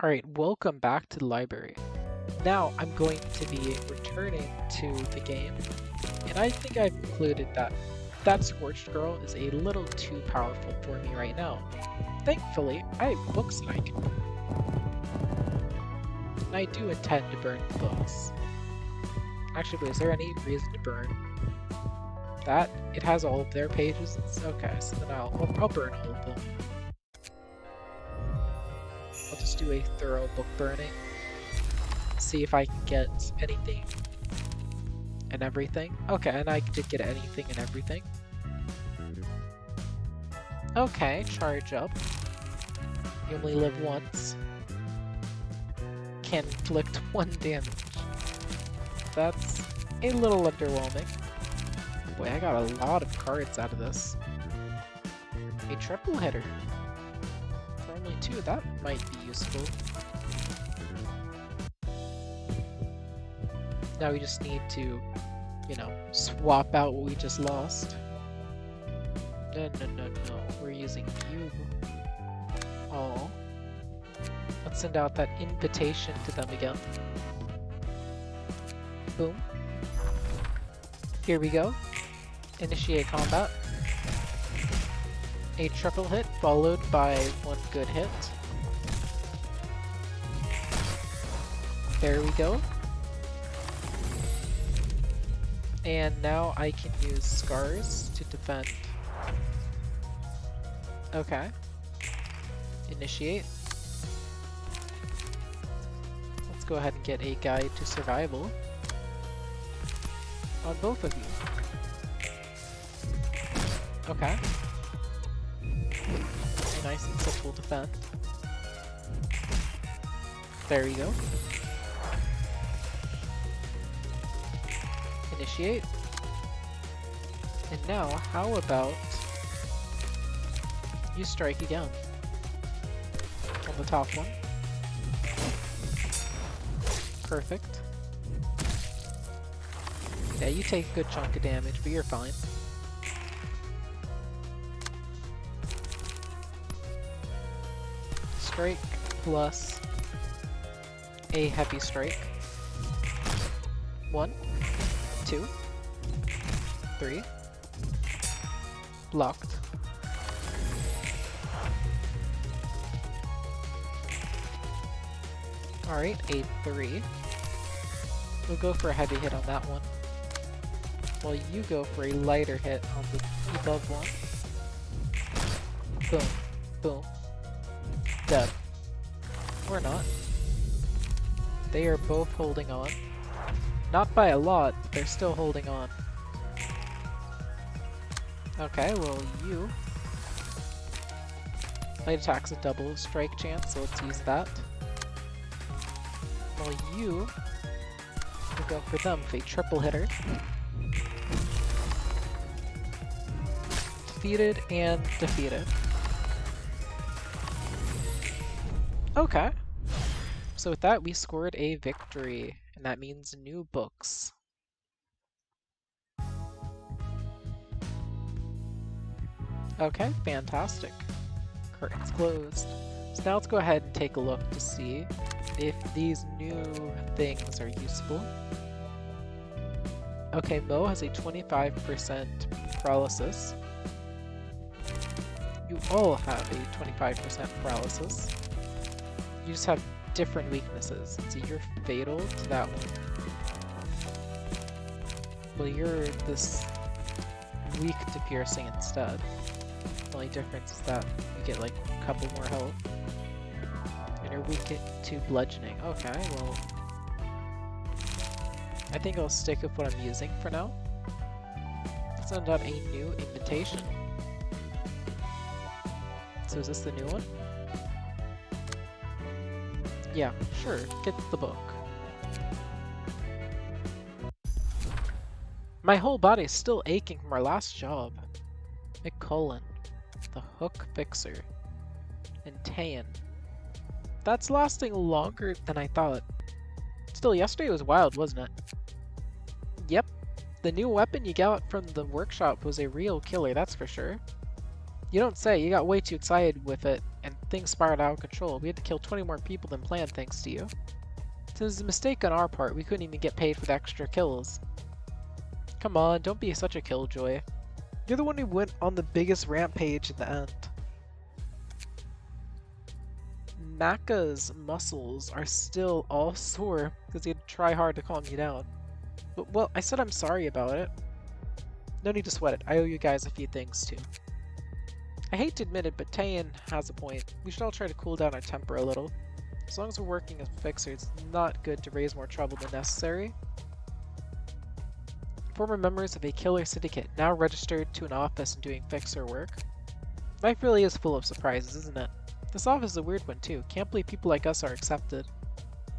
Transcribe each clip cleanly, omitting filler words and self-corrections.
Alright, welcome back to the library. Now I'm going to be returning to the game, and I think I've concluded that that Scorched girl is a little too powerful for me right now. Thankfully, I have books that I can burn. And I do intend to burn the books. Actually, wait, is there any reason to burn that? It has all of their pages. Okay, so then I'll burn all of them. I'll just do a thorough book burning. See if I can get anything and everything. Okay, and I did get anything and everything. Okay, charge up. You only live once. Can inflict 1 damage. That's a little underwhelming. Boy, I got a lot of cards out of this. A triple hitter. For only 2, that might be useful. Now we just need to, swap out what we just lost. No. We're using you. Oh. Let's send out that invitation to them again. Boom. Here we go. Initiate combat. A triple hit followed by 1 good hit. There we go. And now I can use scars to defend. Okay. Initiate. Let's go ahead and get a guide to survival on both of you. Okay. A nice and simple defend. There we go. Initiate. And now, how about you strike again on the top one. Perfect. Yeah, you take a good chunk of damage, but you're fine. Strike plus a heavy strike. 1, 2, 3. Blocked. Alright, a 3. We'll go for a heavy hit on that one, while you go for a lighter hit on the above one. Boom. Boom. Dead. Or not. They are both holding on. Not by a lot, but they're still holding on. Okay, well you... Light attack's a double strike chance, so let's use that. While you will go for them with a triple hitter. Defeated and defeated. Okay. So with that, we scored a victory, and that means new books. Okay, fantastic. Curtains closed. So now let's go ahead and take a look to see if these new things are useful. Okay, Mo has a 25% paralysis. You all have a 25% paralysis. You just have different weaknesses. So you're fatal to that one. Well, you're this weak to piercing instead. The only difference is that you get like a couple more health. And you're weak to bludgeoning. Okay, well... I think I'll stick with what I'm using for now. Let's send out a new invitation. So is this the new one? Yeah, sure, get the book. My whole body is still aching from our last job. McCullen, the Hook Fixer, and Tayan. That's lasting longer than I thought. Still, yesterday was wild, wasn't it? Yep, the new weapon you got from the workshop was a real killer, that's for sure. You don't say, you got way too excited with it and things spiraled out of control. We had to kill 20 more people than planned thanks to you. Since it was a mistake on our part, we couldn't even get paid for the extra kills. Come on, don't be such a killjoy. You're the one who went on the biggest rampage in the end. Maka's muscles are still all sore because he had to try hard to calm you down. But, well, I said I'm sorry about it. No need to sweat it. I owe you guys a few things too. I hate to admit it, but Taein has a point. We should all try to cool down our temper a little. As long as we're working as fixers, it's not good to raise more trouble than necessary. Former members of a killer syndicate now registered to an office and doing fixer work. Life really is full of surprises, isn't it? This office is a weird one too. Can't believe people like us are accepted.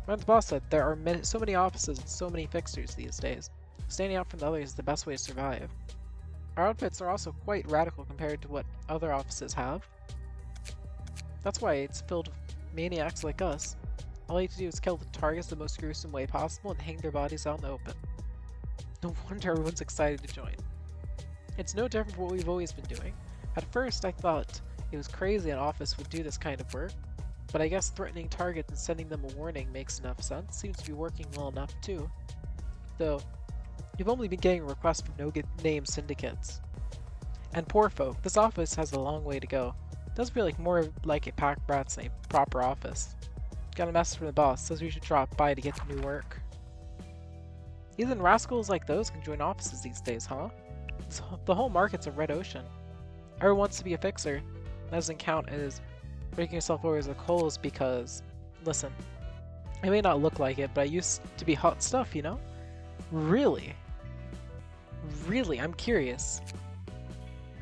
Like the boss said, there are so many offices and so many fixers these days. Standing out from the others is the best way to survive. Our outfits are also quite radical compared to what other offices have. That's why it's filled with maniacs like us. All you have to do is kill the targets the most gruesome way possible and hang their bodies out in the open. No wonder everyone's excited to join. It's no different from what we've always been doing. At first I thought it was crazy an office would do this kind of work, but I guess threatening targets and sending them a warning makes enough sense. Seems to be working well enough too. Though, you've only been getting requests from no-name syndicates. And poor folk, this office has a long way to go. It does feel like more like a pack rats than a proper office. Got a message from the boss, says we should drop by to get to new work. Even rascals like those can join offices these days, huh? The whole market's a red ocean. Everyone wants to be a fixer. That doesn't count as breaking yourself over as a coals because, listen, it may not look like it, but I used to be hot stuff, you know? Really? Really, I'm curious.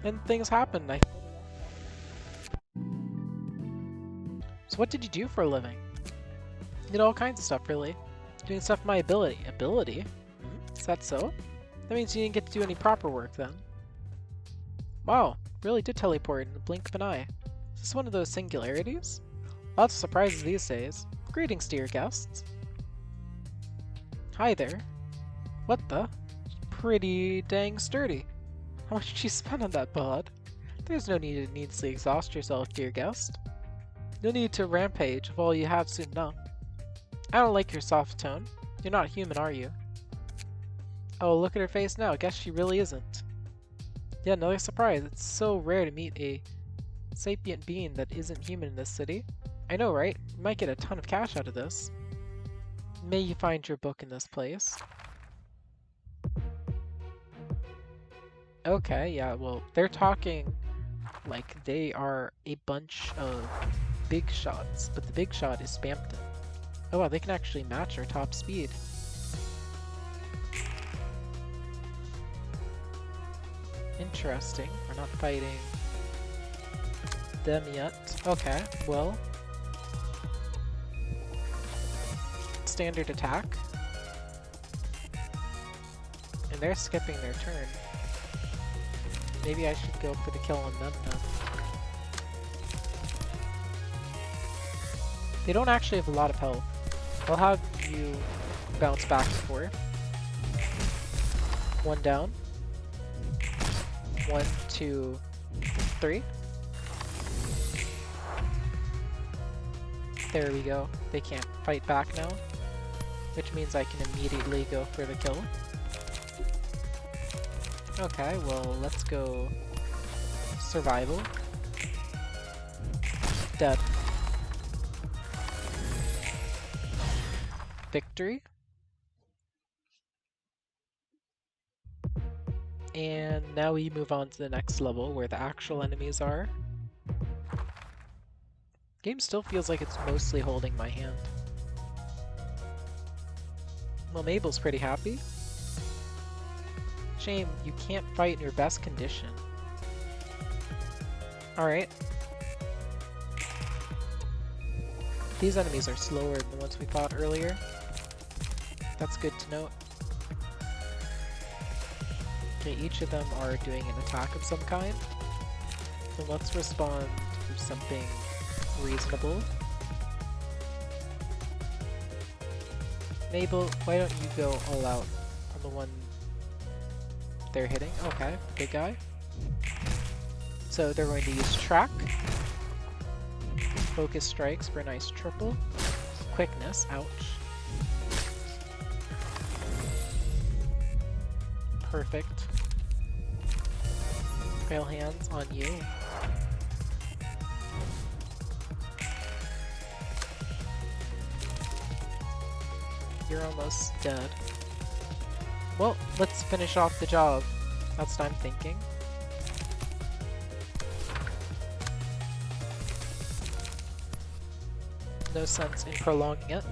And things happen. So what did you do for a living? Did all kinds of stuff, really. Doing stuff with my ability. Ability? Is that so? That means you didn't get to do any proper work then. Wow, really did teleport in the blink of an eye. Is this one of those singularities? Lots of surprises these days. Greetings, dear guests. Hi there. What the? Pretty dang sturdy. How much did you spend on that bod? There's no need to needlessly exhaust yourself, dear guest. No need to rampage if all you have soon enough. I don't like your soft tone. You're not human, are you? Oh, look at her face now. Guess she really isn't. Yeah, another surprise. It's so rare to meet a sapient being that isn't human in this city. I know, right? You might get a ton of cash out of this. May you find your book in this place. Okay, yeah, well, they're talking like they are a bunch of big shots, but the big shot is Spampton. Oh wow, they can actually match our top speed. Interesting. We're not fighting them yet. Okay, well. Standard attack. And they're skipping their turn. Maybe I should go for the kill on them then. They don't actually have a lot of health. I'll have you bounce back and forth. One down. 1, 2, 3. There we go. They can't fight back now, which means I can immediately go for the kill. Okay, well, let's go survival. Dead. Victory. And now we move on to the next level where the actual enemies are. Game still feels like it's mostly holding my hand. Well, Mabel's pretty happy. Shame you can't fight in your best condition. Alright. These enemies are slower than the ones we fought earlier. That's good to note. Okay, each of them are doing an attack of some kind. So let's respond with something reasonable. Mabel, why don't you go all out on the one they're hitting? Okay, big guy. So they're going to use track. Focus strikes for a nice triple. Quickness, ouch. Perfect. Pale hands on you. You're almost dead. Well, let's finish off the job. That's what I'm thinking. No sense in prolonging it.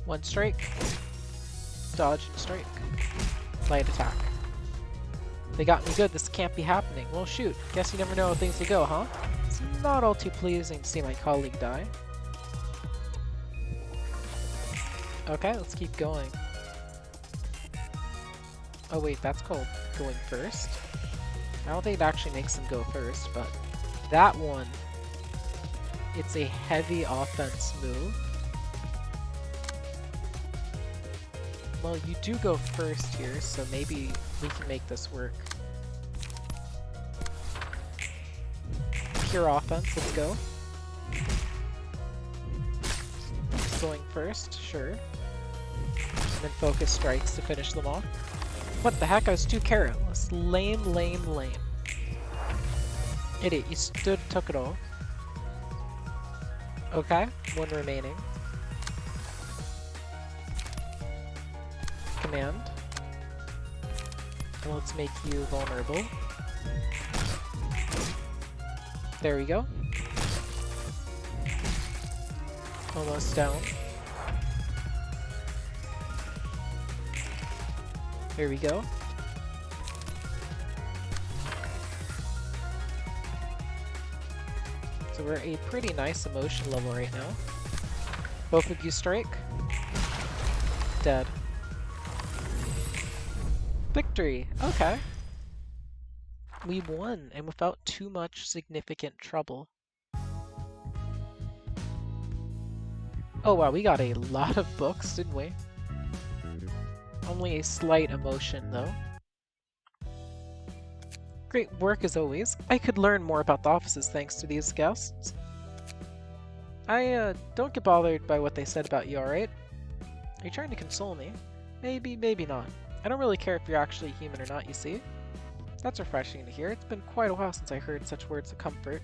One strike. Dodge and strike. Light attack. They got me good, this can't be happening. Well shoot, guess you never know how things will go, huh? It's not all too pleasing to see my colleague die. Okay, let's keep going. Oh wait, that's called going first? I don't think it actually makes them go first, but that one, it's a heavy offense move. Well, you do go first here, so maybe we can make this work. Pure offense, let's go. Going first, sure. And then focus strikes to finish them off. What the heck? I was too careless. Lame, lame, lame. Idiot, you stood, took it all. Okay, one remaining. Command. And let's make you vulnerable. There we go. Almost down. Here we go. So we're at a pretty nice emotion level right now. Both of you strike. Dead. Victory! Okay. We won, and without too much significant trouble. Oh wow, we got a lot of books, didn't we? Only a slight emotion, though. Great work as always. I could learn more about the offices thanks to these guests. Don't get bothered by what they said about you, alright? Are you trying to console me? Maybe, maybe not. I don't really care if you're actually human or not, you see? That's refreshing to hear. It's been quite a while since I heard such words of comfort.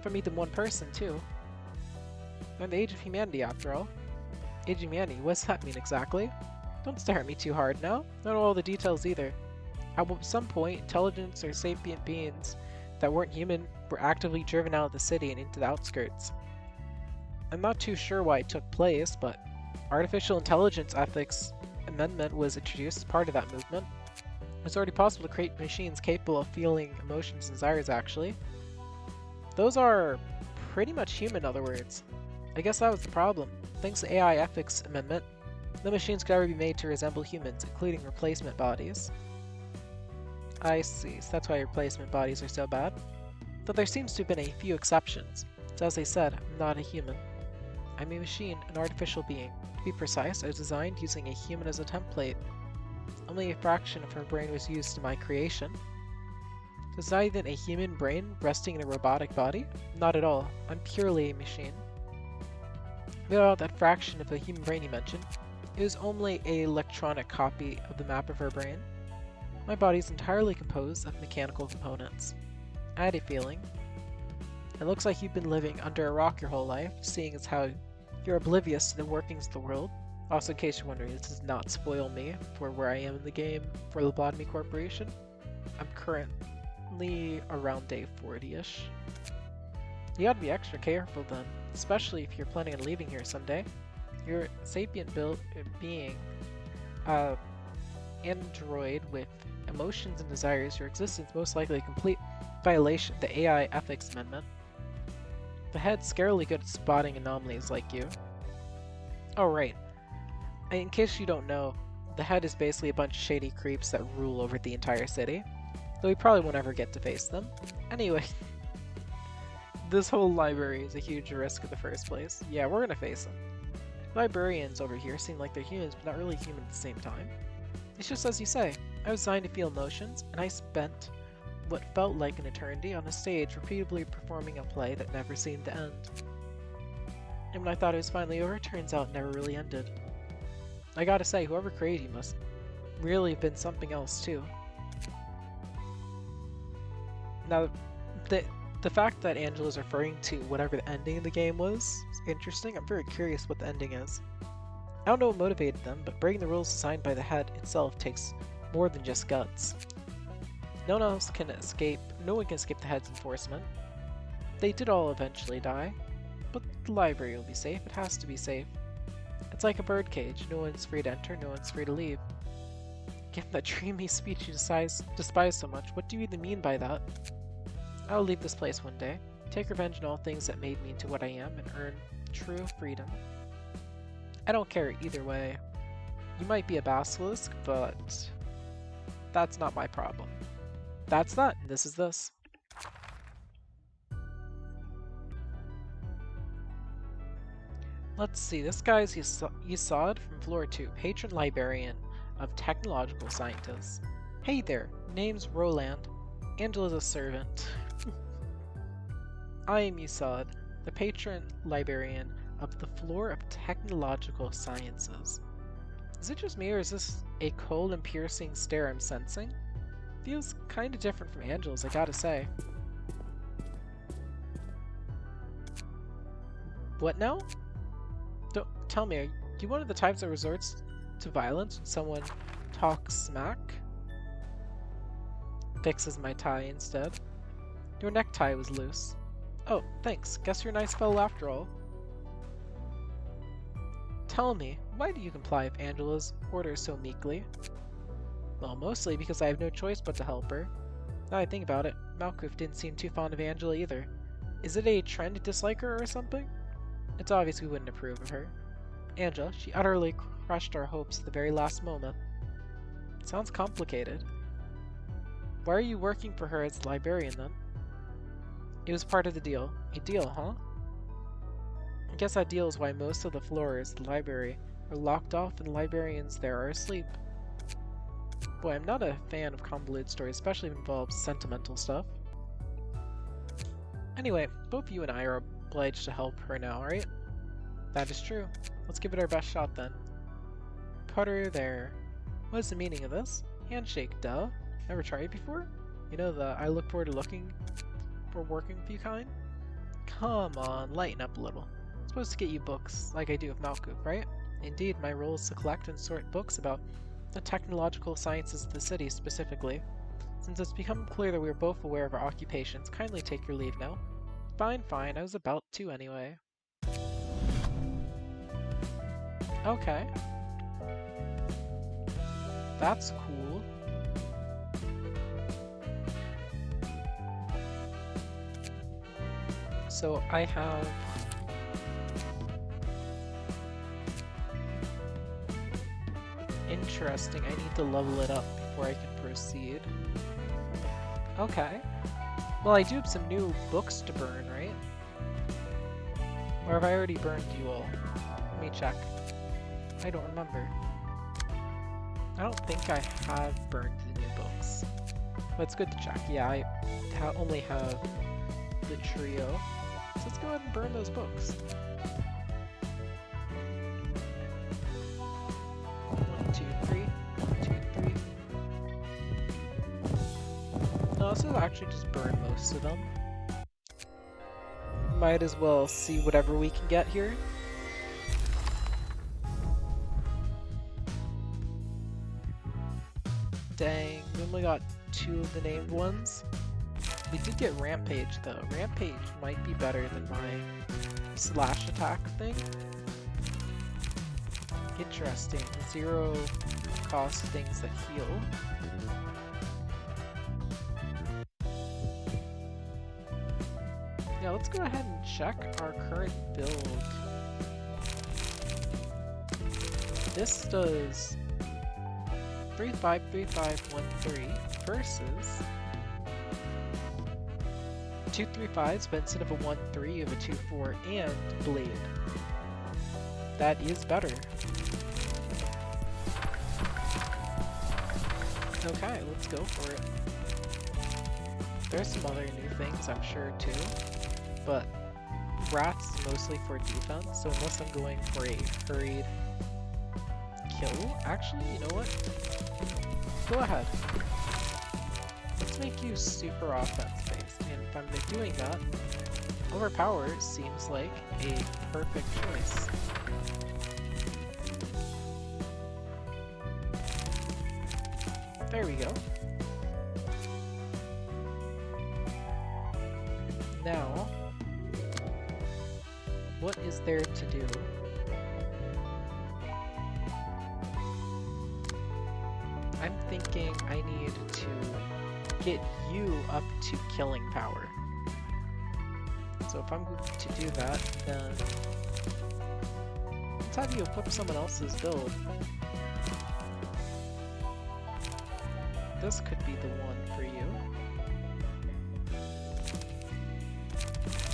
From even one person, too. I'm in the age of humanity, after all. Age of humanity, what does that mean exactly? Don't stare at me too hard now. Not all the details either. At some point, intelligence or sapient beings that weren't human were actively driven out of the city and into the outskirts. I'm not too sure why it took place, but artificial intelligence ethics amendment was introduced as part of that movement. It's already possible to create machines capable of feeling emotions and desires, actually. Those are pretty much human, in other words. I guess that was the problem. Thanks to AI ethics amendment, no machines could ever be made to resemble humans, including replacement bodies. I see, so that's why replacement bodies are so bad. Though there seems to have been a few exceptions. So as I said, I'm not a human. I'm a machine, an artificial being. To be precise, I was designed using a human as a template. Only a fraction of her brain was used in my creation. So is that even a human brain resting in a robotic body? Not at all. I'm purely a machine. Without that fraction of the human brain you mentioned, it was only an electronic copy of the map of her brain. My body is entirely composed of mechanical components. I had a feeling. It looks like you've been living under a rock your whole life, seeing as how you're oblivious to the workings of the world. Also, in case you're wondering, this does not spoil me for where I am in the game for Lobotomy Corporation. I'm currently around day 40-ish. You gotta be extra careful then, especially if you're planning on leaving here someday. You're a sapient being, android with emotions and desires. Your existence most likely a complete violation of the AI ethics amendment. The head's scarily good at spotting anomalies like you. Oh right. In case you don't know, the head is basically a bunch of shady creeps that rule over the entire city. Though we probably won't ever get to face them. Anyway. This whole library is a huge risk in the first place. Yeah, we're gonna face them. Librarians over here seem like they're humans, but not really human at the same time. It's just as you say. I was designed to feel emotions, and I spent what felt like an eternity on a stage repeatedly performing a play that never seemed to end. And when I thought it was finally over, turns out it never really ended. I gotta say, whoever created you must really have been something else too. Now, the fact that Angela's referring to whatever the ending of the game was is interesting. I'm very curious what the ending is. I don't know what motivated them, but breaking the rules assigned by the head itself takes more than just guts. No one can escape the head's enforcement. They did all eventually die, but the library will be safe. It has to be safe. It's like a birdcage. No one's free to enter, no one's free to leave. Given that dreamy speech you despise so much, what do you even mean by that? I'll leave this place one day, take revenge on all things that made me into what I am, and earn true freedom. I don't care either way. You might be a basilisk, but that's not my problem. That's that, and this is this. Let's see, this guy's Yesod from floor 2, patron librarian of technological scientists. Hey there, name's Roland. Angela's a servant. I am Yesod, the patron librarian of the floor of technological sciences. Is it just me, or is this a cold and piercing stare I'm sensing? Feels kinda different from Angela's, I gotta say. What now? Don't tell me, are you one of the types that resorts to violence when someone talks smack? Fixes my tie instead. Your necktie was loose. Oh, thanks. Guess you're a nice fellow after all. Tell me, why do you comply with Angela's orders so meekly? Well, mostly because I have no choice but to help her. Now I think about it, Malkuth didn't seem too fond of Angela either. Is it a trend to dislike her or something? It's obvious we wouldn't approve of her. Angela, she utterly crushed our hopes at the very last moment. Sounds complicated. Why are you working for her as librarian then? It was part of the deal. A deal, huh? I guess that deal is why most of the floors of the library are locked off and the librarians there are asleep. Boy, I'm not a fan of convoluted stories, especially if it involves sentimental stuff. Anyway, both you and I are obliged to help her now, right? That is true. Let's give it our best shot then. Put her there. What is the meaning of this? Handshake, duh. Never tried it before? You know the I look forward to working with you kind? Come on, lighten up a little. I'm supposed to get you books, like I do with Malkuth, right? Indeed, my role is to collect and sort books about the technological sciences of the city specifically. Since it's become clear that we are both aware of our occupations, kindly take your leave now. Fine, fine, I was about to anyway. Okay. That's cool. So I have... Interesting, I need to level it up before I can proceed. Okay. Well, I do have some new books to burn, right? Or have I already burned you all? Let me check. I don't remember. I don't think I have burned the new books. But it's good to check. Yeah, I only have the trio. So let's go ahead and burn those books. 1, 2, 3. 1, 2, 3. No, this will actually just burn most of them. Might as well see whatever we can get here. Dang, we only got 2 of the named ones. We did get Rampage though. Rampage might be better than my slash attack thing. Interesting. 0 cost things that heal. Yeah, let's go ahead and check our current build. This does 353513 versus 235s, but instead of a 1-3 you have a 2-4 and Blade. That is better. Okay, let's go for it. There's some other new things I'm sure too, but Rats mostly for defense, so unless I'm going for a hurried kill, actually, you know what? Go ahead. Let's make you super offense-based, and if I'm doing that, Overpower seems like a perfect choice. There we go. Now, what is there to do? I'm thinking I need to get you up to killing power. So if I'm going to do that, then let's have you equip someone else's build. This could be the one for you.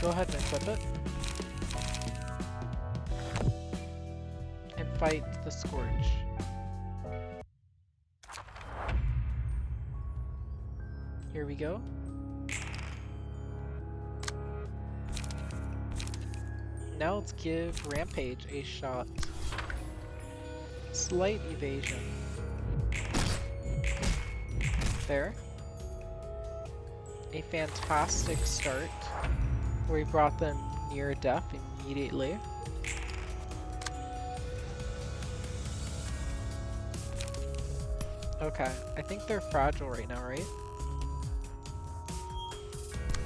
Go ahead and equip it. And fight the Scorched. Here we go. Now let's give Rampage a shot. Slight evasion. There. A fantastic start, where we brought them near death immediately. Okay, I think they're fragile right now, right?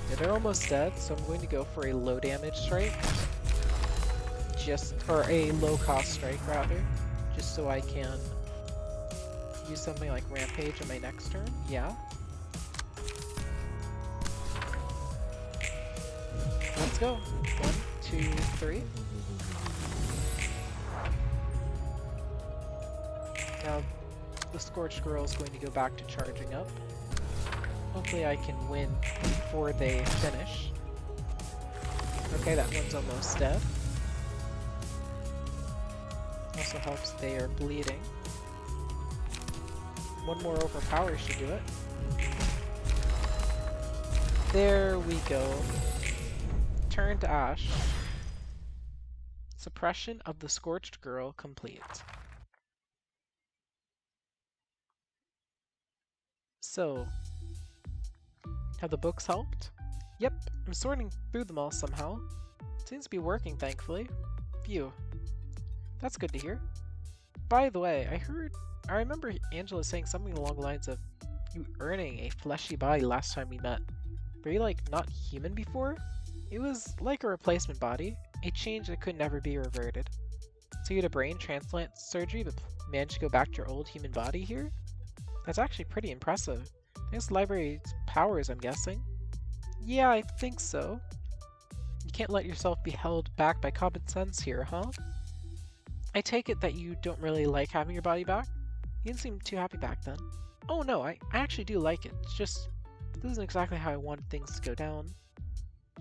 Yeah, they're almost dead, so I'm going to go for a low damage strike. Or a low cost strike rather, just so I can use something like Rampage on my next turn. Yeah. Let's go. 1, 2, 3. Now the Scorched Girl is going to go back to charging up. Hopefully I can win before they finish. Okay, that one's almost dead. Also helps they are bleeding. One more overpower should do it. There we go. Turn to ash. Suppression of the Scorched Girl complete. So, have the books helped? Yep, I'm sorting through them all somehow. Seems to be working, thankfully. Phew. That's good to hear. By the way, I remember Angela saying something along the lines of you earning a fleshy body last time we met. Were you like not human before? It was like a replacement body, a change that could never be reverted. So you had a brain transplant surgery but managed to go back to your old human body here? That's actually pretty impressive. Thanks to library's powers, I'm guessing. Yeah, I think so. You can't let yourself be held back by common sense here, huh? I take it that you don't really like having your body back? You didn't seem too happy back then. Oh no, I actually do like it. It's just, this isn't exactly how I wanted things to go down.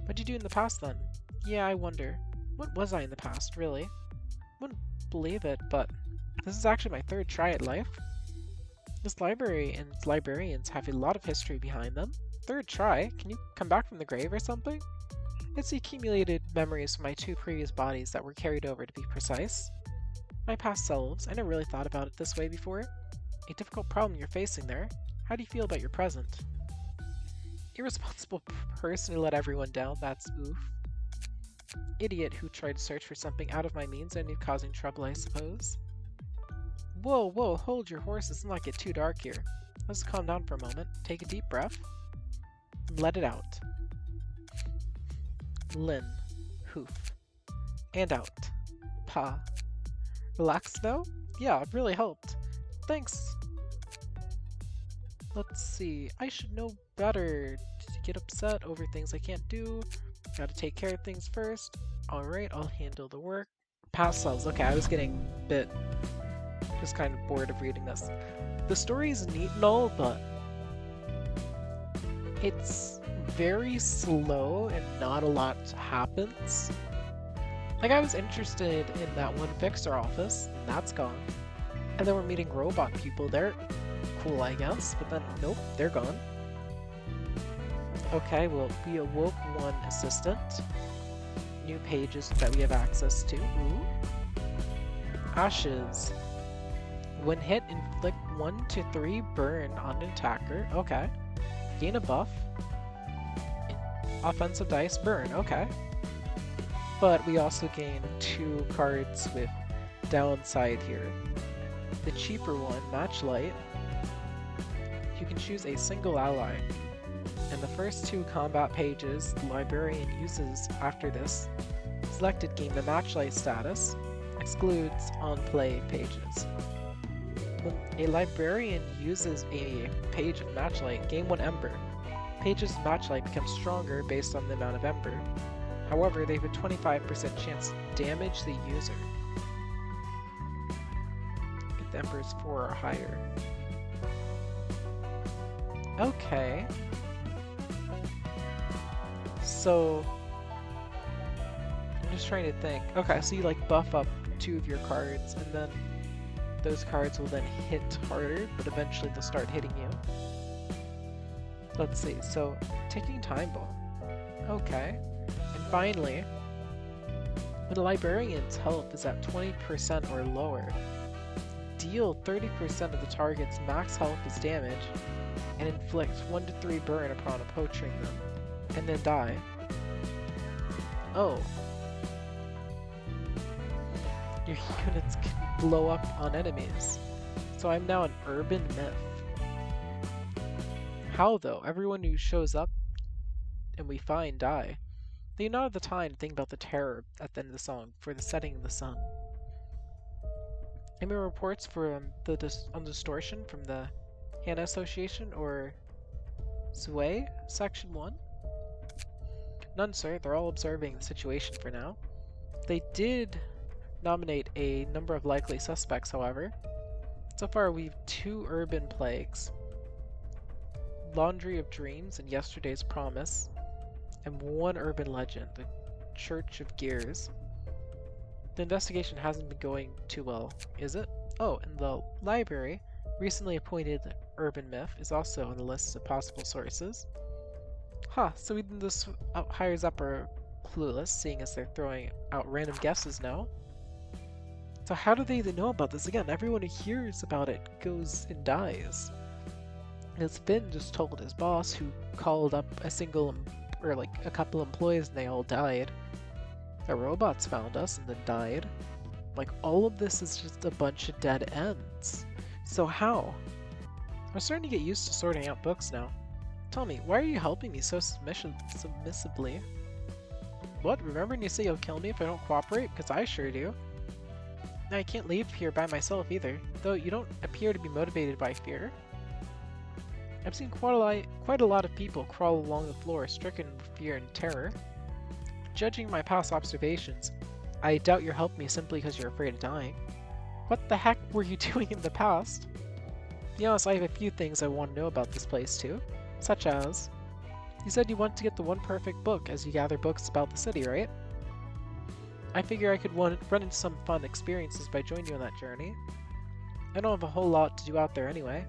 What'd you do in the past then? Yeah, I wonder. What was I in the past, really? Wouldn't believe it, but this is actually my third try at life. This library and its librarians have a lot of history behind them. Third try? Can you come back from the grave or something? It's the accumulated memories from my 2 previous bodies that were carried over, to be precise. My past selves, I never really thought about it this way before. A difficult problem you're facing there. How do you feel about your present? Irresponsible person who let everyone down, that's oof. Idiot who tried to search for something out of my means and ended causing trouble, I suppose. Whoa, whoa, hold your horses, let's not get too dark here. Let's calm down for a moment, take a deep breath, and let it out. Lin, hoof, and out. Pa. Relaxed now? Yeah, it really helped. Thanks. Let's see, I should know better to get upset over things I can't do. Gotta take care of things first. Alright, I'll handle the work. Past selves, okay, I was getting a bit just kind of bored of reading this. The story is neat and all, but it's very slow and not a lot happens. Like, I was interested in that one fixer office, and that's gone. And then we're meeting robot people. They're cool, I guess, but then, nope, they're gone. Okay, well, we awoke one assistant. new pages that we have access to. Ooh. Ashes. When hit, inflict 1 to 3 burn on an attacker. Okay. Gain a buff. Offensive dice, burn. Okay. But we also gain 2 cards with downside here. The cheaper one, Match Light. You can choose a single ally. And the first 2 combat pages the librarian uses after this selected gain the Matchlight status, excludes on-play pages. When a librarian uses a page of Matchlight, gain 1 Ember. Pages of Matchlight become stronger based on the amount of Ember. However, they have a 25% chance to damage the user. If the Ember is 4 or higher. Okay. So, I'm just trying to think. Okay, so you like buff up 2 of your cards, and then those cards will then hit harder, but eventually they'll start hitting you. Let's see, so taking Time Bomb. Okay. And finally, when a librarian's health is at 20% or lower, deal 30% of the target's max health as damage, and inflict 1 to 3 burn upon approaching them, and then die. Oh. Your units can blow up on enemies. So I'm now an urban myth. How though? Everyone who shows up and we find die. They don't have the time to think about the terror at the end of the song for the setting of the sun. Any reports for on distortion from the Hannah Association or Sway Section 1? None, sir. They're all observing the situation for now. They did nominate a number of likely suspects, however. So far, we've 2 urban plagues, Laundry of Dreams and Yesterday's Promise, and 1 urban legend, the Church of Gears. The investigation hasn't been going too well, is it? Oh, and the library, recently appointed urban myth, is also on the list of possible sources. Huh, so even this hires up are clueless, seeing as they're throwing out random guesses now. So how do they know about this? Again, everyone who hears about it goes and dies. And it's Finn just told his boss, who called up a couple employees and they all died. The robots found us and then died. Like, all of this is just a bunch of dead ends. So how? I'm starting to get used to sorting out books now. Tell me, why are you helping me so submissively? What? Remember when you say you'll kill me if I don't cooperate? Because I sure do. Now I can't leave here by myself either, though you don't appear to be motivated by fear. I've seen quite a lot of people crawl along the floor stricken with fear and terror. Judging my past observations, I doubt you're helping me simply because you're afraid of dying. What the heck were you doing in the past? To be honest, I have a few things I want to know about this place too. Such as, you said you want to get the one perfect book as you gather books about the city, right? I figure I could run into some fun experiences by joining you on that journey. I don't have a whole lot to do out there anyway.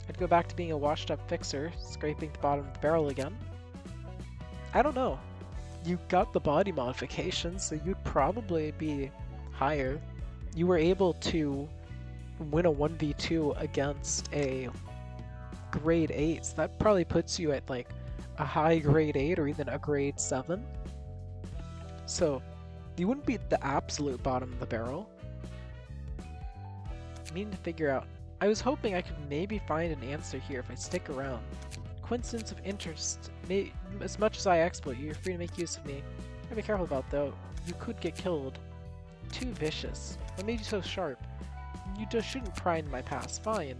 I'd go back to being a washed up fixer, scraping the bottom of the barrel again. I don't know. You got the body modification, so you'd probably be higher. You were able to win a 1v2 against a grade 8, so that probably puts you at like a high grade 8 or even a grade 7. So you wouldn't be at the absolute bottom of the barrel. I need to figure out. I was hoping I could maybe find an answer here if I stick around. Coincidence of interest. As much as I exploit you, you're free to make use of me. Gotta be careful about though. You could get killed. Too vicious. What made you so sharp? You just shouldn't pry in my past. Fine.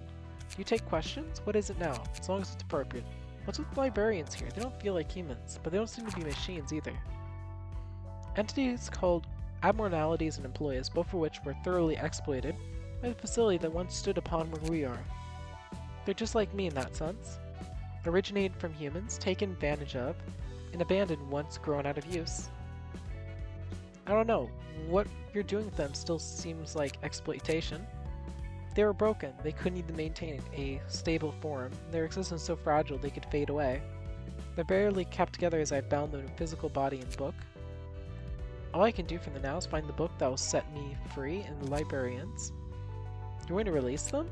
You take questions? What is it now? As long as it's appropriate. What's with the librarians here? They don't feel like humans, but they don't seem to be machines either. Entities called abnormalities and employees, both of which were thoroughly exploited by the facility that once stood upon where we are. They're just like me in that sense. Originated from humans, taken advantage of, and abandoned once grown out of use. I don't know, what you're doing with them still seems like exploitation. They were broken, they couldn't even maintain a stable form, their existence so fragile they could fade away. They're barely kept together as I bound them in physical body and book. All I can do for the now is find the book that will set me free and the librarians. You're going to release them?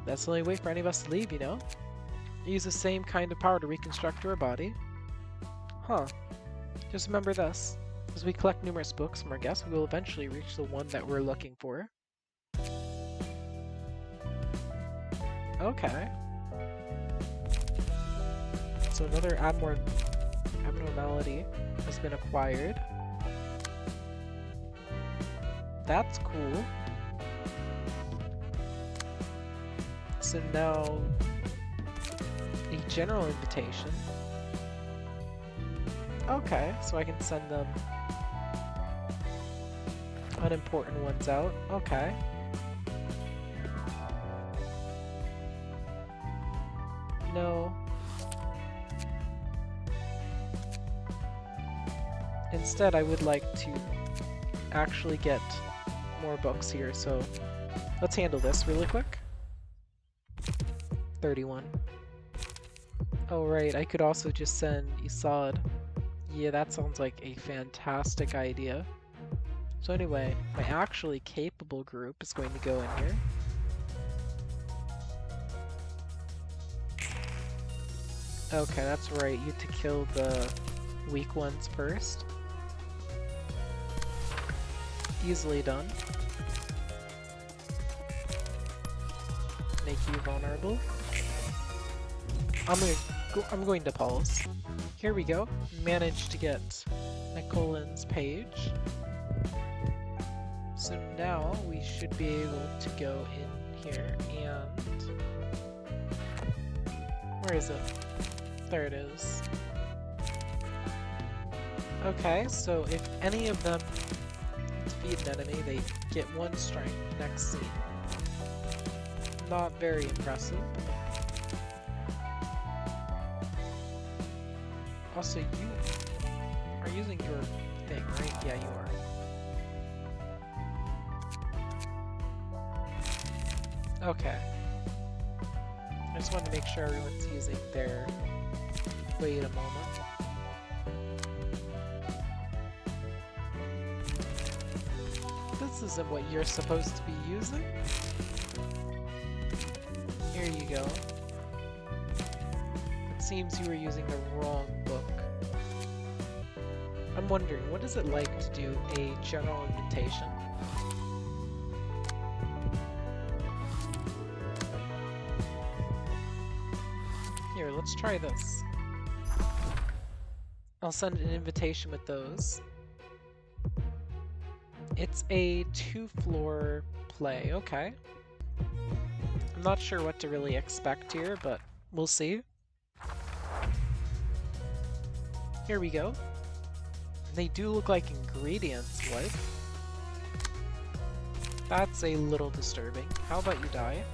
That's the only way for any of us to leave, you know? Use the same kind of power to reconstruct your body. Huh. Just remember this. As we collect numerous books from our guests, we will eventually reach the one that we're looking for. Okay. So another abnormality has been acquired. That's cool. So now a general invitation. Okay, so I can send them unimportant ones out. Okay. No. Instead, I would like to actually get more books here, so let's handle this really quick. 31. Oh right, I could also just send Isad. Yeah, that sounds like a fantastic idea. So anyway, my actually capable group is going to go in here. Okay, that's right, you have to kill the weak ones first. Easily done. Make you vulnerable. I'm going to pause. Here we go. Managed to get Nicolin's page. So now we should be able to go in here and... Where is it? There it is. Okay, so if any of them defeat an enemy, they get 1 strength next scene. Not very impressive. Also, you are using your thing, right? Yeah, you are. Okay. I just wanted to make sure everyone's using their... Wait a moment. This isn't what you're supposed to be using. Here you go. It seems you were using the wrong book. I'm wondering, what is it like to do a general invitation? Here, let's try this. I'll send an invitation with those. It's a 2-floor play, okay. I'm not sure what to really expect here, but we'll see. Here we go. They do look like ingredients, what? That's a little disturbing. How about you die?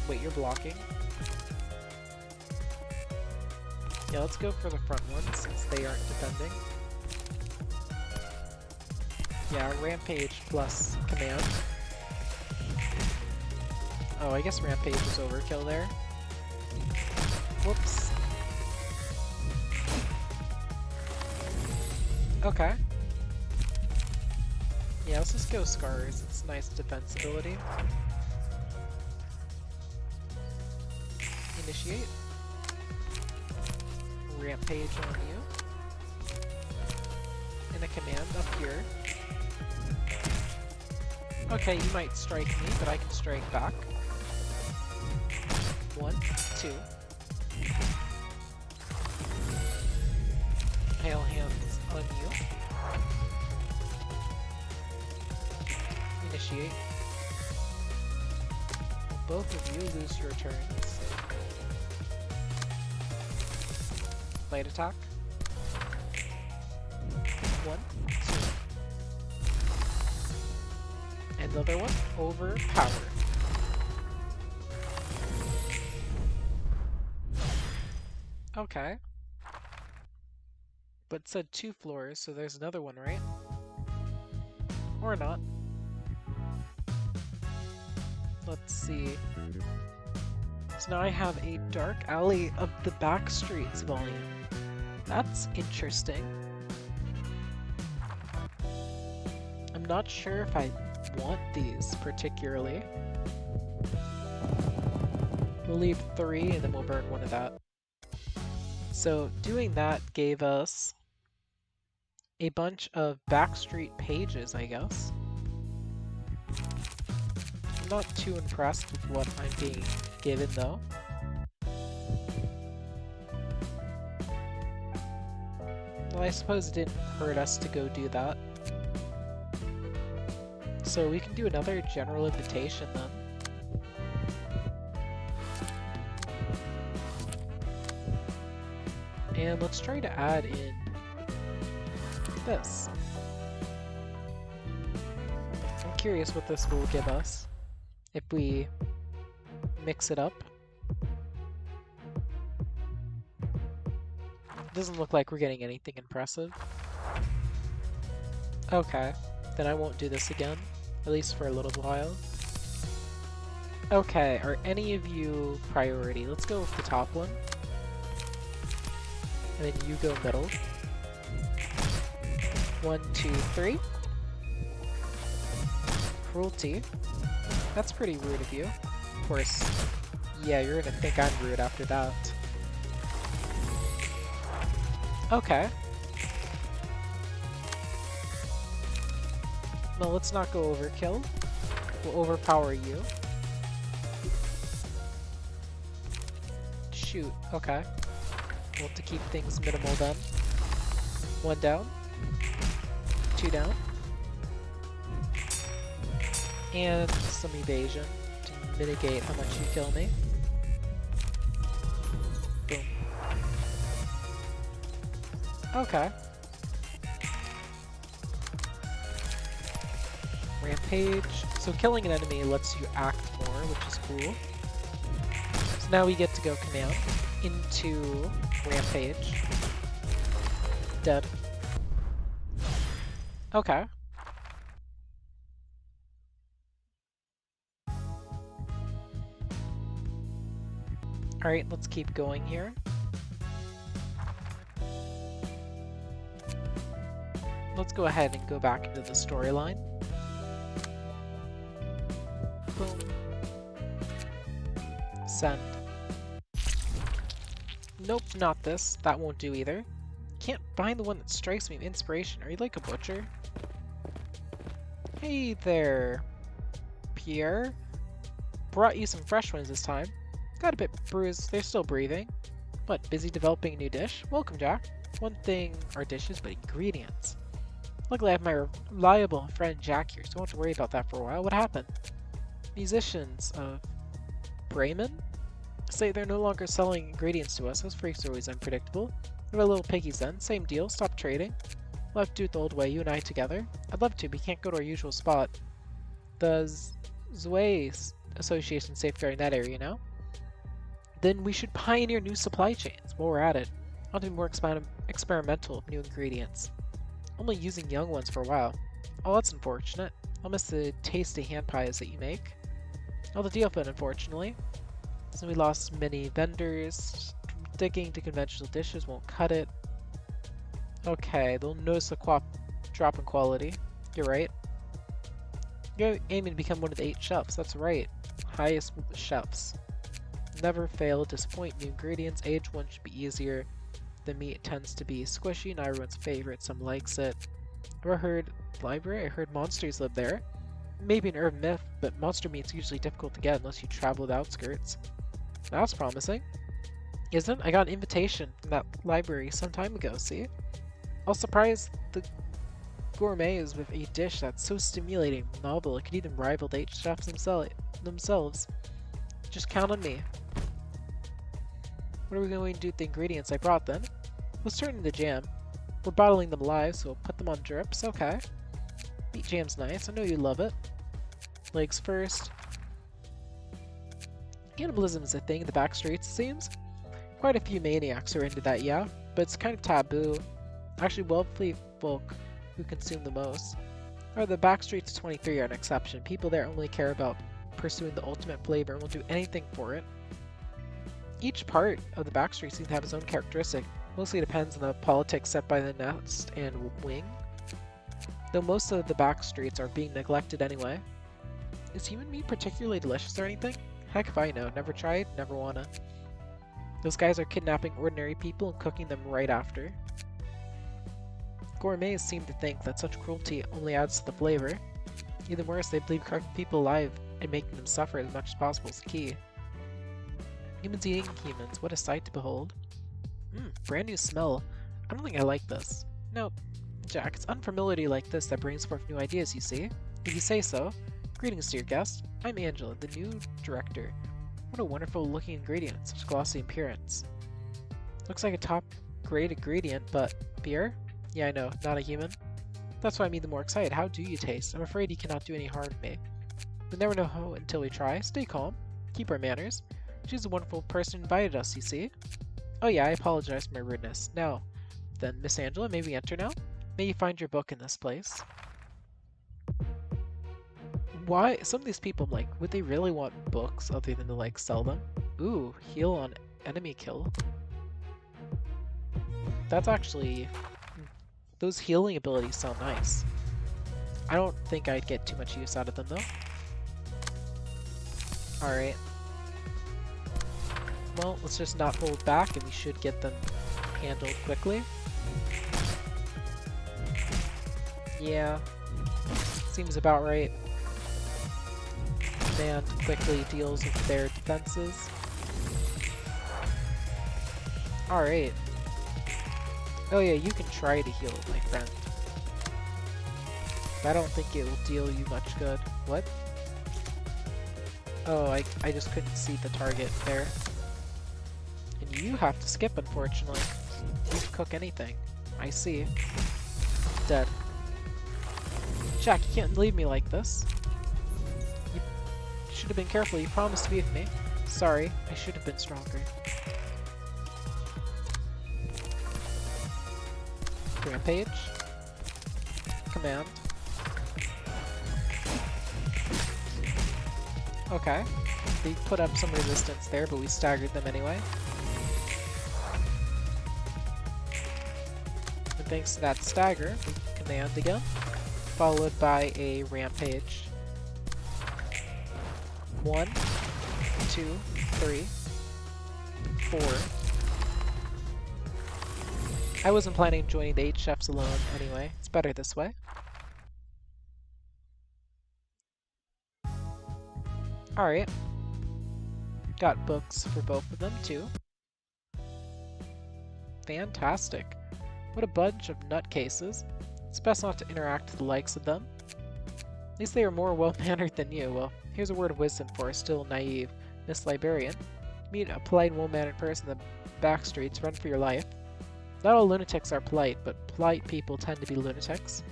Wait, you're blocking? Yeah, let's go for the front ones since they aren't defending. Yeah, Rampage plus Command. Oh, I guess Rampage was overkill there. Whoops. Okay. Yeah, let's just go Scars. It's nice defense ability. Initiate. Rampage on you. And a command up here. Okay, you might strike me, but I can strike back. 1, 2. Pale hands on you. Initiate. Both of you lose your turns. Light attack. 1, 2. Another one. Overpowered. Okay. But it said 2 floors, so there's another one, right? Or not. Let's see. So now I have a Dark Alley of the Back Streets volume. That's interesting. not sure if I want these particularly. We'll leave 3 and then we'll burn 1 of that. So doing that gave us a bunch of backstreet pages, I guess. I'm not too impressed with what I'm being given though. Well, I suppose it didn't hurt us to go do that. So we can do another general invitation then. And let's try to add in this. I'm curious what this will give us if we mix it up. Doesn't look like we're getting anything impressive. Okay, then I won't do this again, at least for a little while. Okay, are any of you priority? Let's go with the top one. And then you go middle. 1, 2, 3. Cruelty. That's pretty rude of you. Of course, yeah, you're gonna think I'm rude after that. Okay. No, let's not go overkill. We'll overpower you. Shoot, okay. We'll have to keep things minimal then. 1 down. 2 down. And some evasion to mitigate how much you kill me. Boom. Okay. Rampage. So killing an enemy lets you act more, which is cool. So now we get to go command into Rampage. Dead. Okay. Alright, let's keep going here. Let's go ahead and go back into the storyline. Boom. Send. Nope, not this. That won't do either. Can't find the one that strikes me with inspiration. Are you like a butcher? Hey there, Pierre. Brought you some fresh ones this time. Got a bit bruised. They're still breathing. What, busy developing a new dish? Welcome, Jack. One thing are dishes, but ingredients. Luckily, I have my reliable friend Jack here, so I don't have to worry about that for a while. What happened? Musicians of Bremen say they're no longer selling ingredients to us. Those freaks are always unpredictable. We're little piggies then. Same deal. Stop trading. We'll have to do it the old way, you and I together. I'd love to, but we can't go to our usual spot. The Zwei Association safeguarding that area now. Then we should pioneer new supply chains while we're at it. I want to be more experimental with new ingredients. Only using young ones for a while. Oh, that's unfortunate. I'll miss the tasty hand pies that you make. All the deal of it, unfortunately. So we lost many vendors. Sticking to conventional dishes won't cut it. Okay, they'll notice a drop in quality. You're right. You're aiming to become one of the 8 chefs. That's right. Highest chefs. Never fail. Disappoint. New ingredients. Age 1 should be easier. The meat tends to be squishy, not everyone's favorite. Some likes it. Ever heard library? I heard monsters live there. Maybe an urban myth, but monster meat's usually difficult to get unless you travel the outskirts. That's promising. Isn't it? I got an invitation from that library some time ago, see? I was surprised the gourmet is with a dish that's so stimulating and novel it could even rival the 8 chefs themselves. Just count on me. What are we going to do with the ingredients I brought then? Let's turn into jam. We're bottling them live, so we'll put them on drips. Okay. Beet jam's nice. I know you love it. Legs first. Cannibalism is a thing in the back streets, it seems. Quite a few maniacs are into that, yeah, but it's kind of taboo. Actually, wealthy folk who consume the most. Or the back streets of 23 are an exception. People there only care about pursuing the ultimate flavor and will do anything for it. Each part of the back street seems to have its own characteristic. Mostly depends on the politics set by the nest and wing. though most of the back streets are being neglected anyway. Is human meat particularly delicious or anything? Heck if I know, never tried, never wanna. Those guys are kidnapping ordinary people and cooking them right after. Gourmets seem to think that such cruelty only adds to the flavor. Even worse, they believe keeping people alive and making them suffer as much as possible is the key. Humans eating humans, what a sight to behold. Brand new smell. I don't think I like this. Nope. Jack, it's unfamiliarity like this that brings forth new ideas, you see. If you say so. Greetings, dear guest. I'm Angela, the new director. What a wonderful looking ingredient, such glossy appearance. Looks like a top-grade ingredient, but beer? Yeah, I know, not a human. That's why I'm even more excited. How do you taste? I'm afraid you cannot do any harm to me. We'll never know how until we try. Stay calm. Keep our manners. She's a wonderful person who invited us, you see. Oh yeah, I apologize for my rudeness. Now, then, Miss Angela, may we enter now? May you find your book in this place. Why? Some of these people, I'm like, would they really want books other than to, like, sell them? Ooh, heal on enemy kill. That's actually... Those healing abilities sound nice. I don't think I'd get too much use out of them, though. Alright. Well, let's just not hold back, and we should get them handled quickly. Yeah. Seems about right. Command quickly deals with their defenses. Alright. Oh yeah, you can try to heal, my friend. But I don't think it will deal you much good. What? Oh, I just couldn't see the target there. And you have to skip, unfortunately. You can cook anything. I see. Dead. Jack, you can't leave me like this. You should have been careful. You promised to be with me. Sorry, I should have been stronger. Rampage. Command. Okay. They put up some resistance there, but we staggered them anyway. And thanks to that stagger, we can command again, followed by a rampage. 1, 2, 3, 4. I wasn't planning on joining the 8 chefs alone anyway. It's better this way. Alright. Got books for both of them too. Fantastic. What a bunch of nutcases. It's best not to interact with the likes of them. At least they are more well-mannered than you. Well, here's a word of wisdom for a still naive Miss Librarian. Meet a polite and well-mannered person in the back streets, run for your life. Not all lunatics are polite, but polite people tend to be lunatics.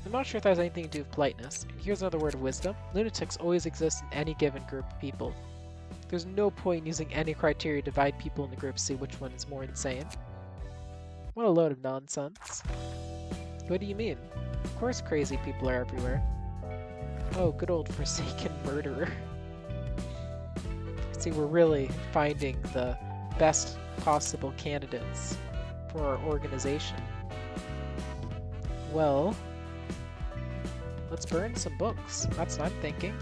I'm not sure if that has anything to do with politeness. And here's another word of wisdom. Lunatics always exist in any given group of people. There's no point in using any criteria to divide people into groups to see which one is more insane. What a load of nonsense. What do you mean? Of course crazy people are everywhere. Oh, good old forsaken murderer. See, we're really finding the best possible candidates for our organization. Well, let's burn some books. That's what I'm thinking.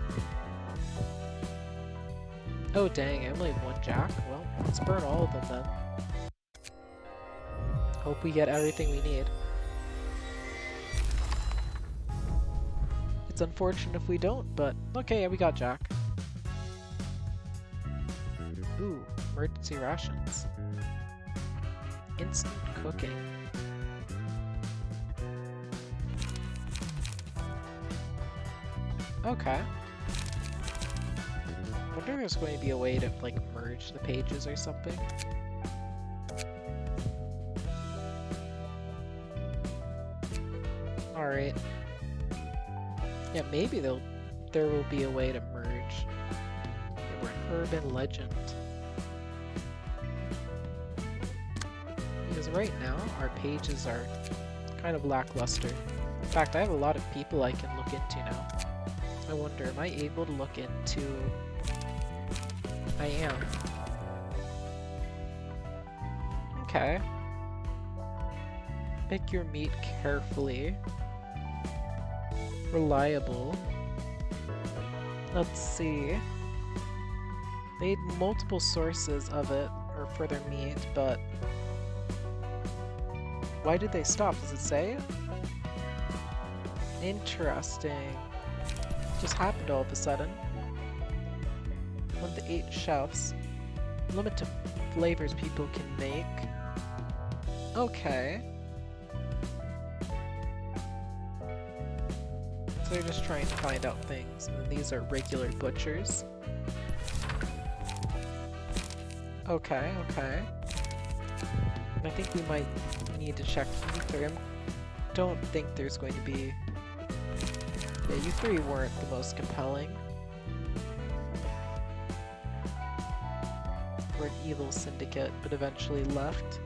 Oh dang, I only have 1 jack. Well, let's burn all of them then. Hope we get everything we need. It's unfortunate if we don't, but okay, yeah, we got jack. Ooh, emergency rations. Instant cooking. Okay. I wonder if there's going to be a way to, like, merge the pages or something. Alright. Yeah, maybe there will be a way to merge. Yeah, we're an urban legend. Because right now, our pages are kind of lackluster. In fact, I have a lot of people I can look into now. I wonder, am I able to look into... I am. Okay. Pick your meat carefully. reliable. Let's see. They had multiple sources of it, or for their meat, but why did they stop? Does it say? Interesting. Just happened all of a sudden. One of the 8 chefs. Limit to flavors people can make. Okay. So they're just trying to find out things. And these are regular butchers. Okay, okay. And I think we might need to check Ether. I don't think there's going to be... Yeah, you 3 weren't the most compelling. We're an evil syndicate, but eventually left.